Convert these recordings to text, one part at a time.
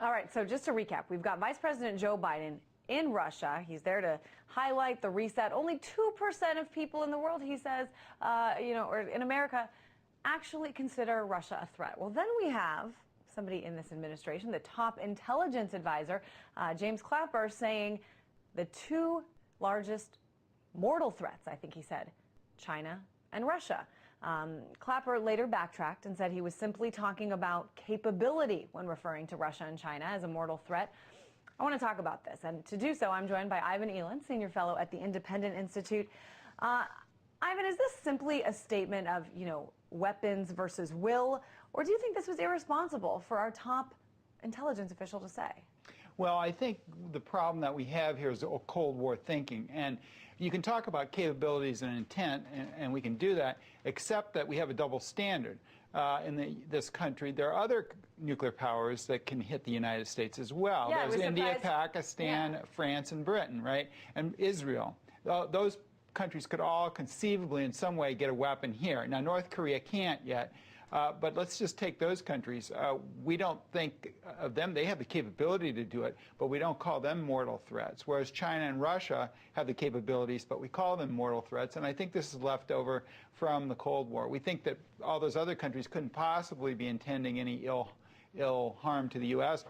All right, so just to recap, we've got Vice President Joe Biden in Russia. He's there to highlight the reset. Only 2% of people in the world, he says, or in America, actually consider Russia a threat. Well, then we have somebody in this administration, the top intelligence advisor, James Clapper, saying the two largest mortal threats, I think he said, China and Russia. Clapper later backtracked and said he was simply talking about capability when referring to Russia and China as a mortal threat. I want to talk about this, and to do so, I'm joined by Ivan Eland, senior fellow at the Independent Institute. Ivan, is this simply a statement of, weapons versus will, or do you think this was irresponsible for our top intelligence official to say? Well, I think the problem that we have here is Cold War thinking. And you can talk about capabilities and intent, and we can do that, except that we have a double standard. In this country, there are other nuclear powers that can hit the United States as well. Yeah, there's India, Pakistan, France, and Britain, right? And Israel. Those countries could all conceivably in some way get a weapon here. Now, North Korea can't yet. But let's just take those countries. We don't think of them. They have the capability to do it, but we don't call them mortal threats. Whereas China and Russia have the capabilities, but we call them mortal threats. And I think this is left over from the Cold War. We think that all those other countries couldn't possibly be intending any ill harm to the U.S.,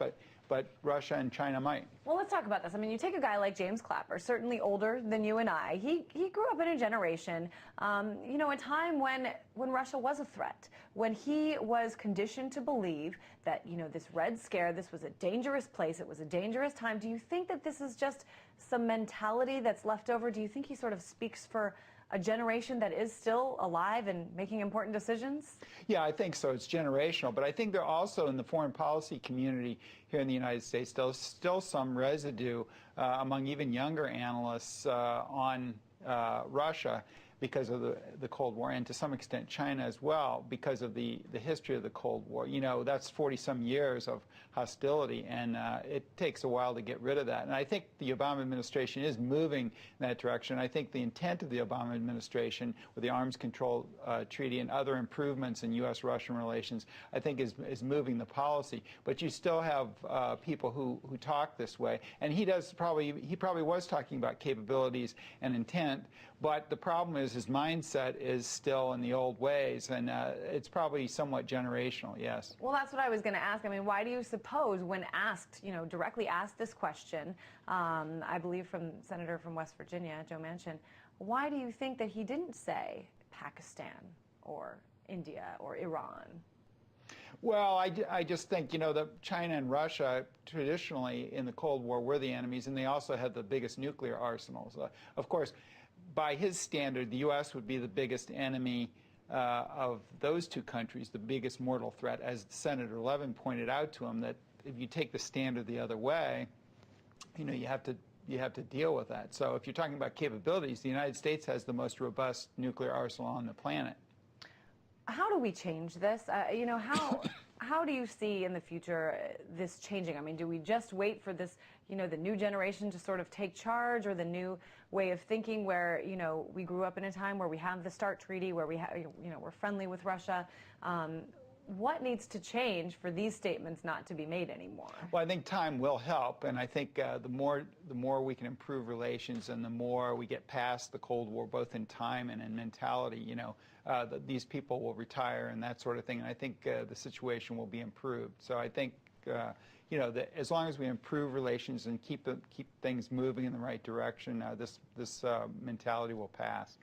but Russia and China might. Well, let's talk about this. I mean, you take a guy like James Clapper, certainly older than you and I. He grew up in a generation, a time when Russia was a threat, when he was conditioned to believe that, this Red Scare, this was a dangerous place, it was a dangerous time. Do you think that this is just some mentality that's left over? Do you think he sort of speaks for a generation that is still alive and making important decisions? Yeah, I think so. It's generational. But I think there also in the foreign policy community here in the United States, there's still some residue among even younger analysts on Russia because of the Cold War, and to some extent China as well, because of the history of the Cold War. That's 40-some years of hostility, and it takes a while to get rid of that. And I think the Obama administration is moving in that direction. I think the intent of the Obama administration with the Arms Control Treaty and other improvements in U.S.-Russian relations, I think is moving the policy. But you still have people who talk this way, and he probably was talking about capabilities and intent, but the problem is his mindset is still in the old ways, and it's probably somewhat generational, yes. Well, that's what I was going to ask. I mean, why do you suppose when asked, directly asked this question, I believe from Senator from West Virginia, Joe Manchin, why do you think that he didn't say Pakistan or India or Iran? Well, I just think, that China and Russia traditionally in the Cold War were the enemies, and they also had the biggest nuclear arsenals. Of course, by his standard, the U.S. would be the biggest enemy of those two countries, the biggest mortal threat, as Senator Levin pointed out to him, that if you take the standard the other way, you have to deal with that. So if you're talking about capabilities, the United States has the most robust nuclear arsenal on the planet. How do we change this? How do you see in the future this changing? I mean, do we just wait for this, the new generation to sort of take charge, or the new way of thinking where, we grew up in a time where we have the START treaty, where we're friendly with Russia? What needs to change for these statements not to be made anymore? Well, I think time will help, and I think the more we can improve relations and the more we get past the Cold War, both in time and in mentality, these people will retire and that sort of thing, and I think the situation will be improved. So I think as long as we improve relations and keep things moving in the right direction, this mentality will pass.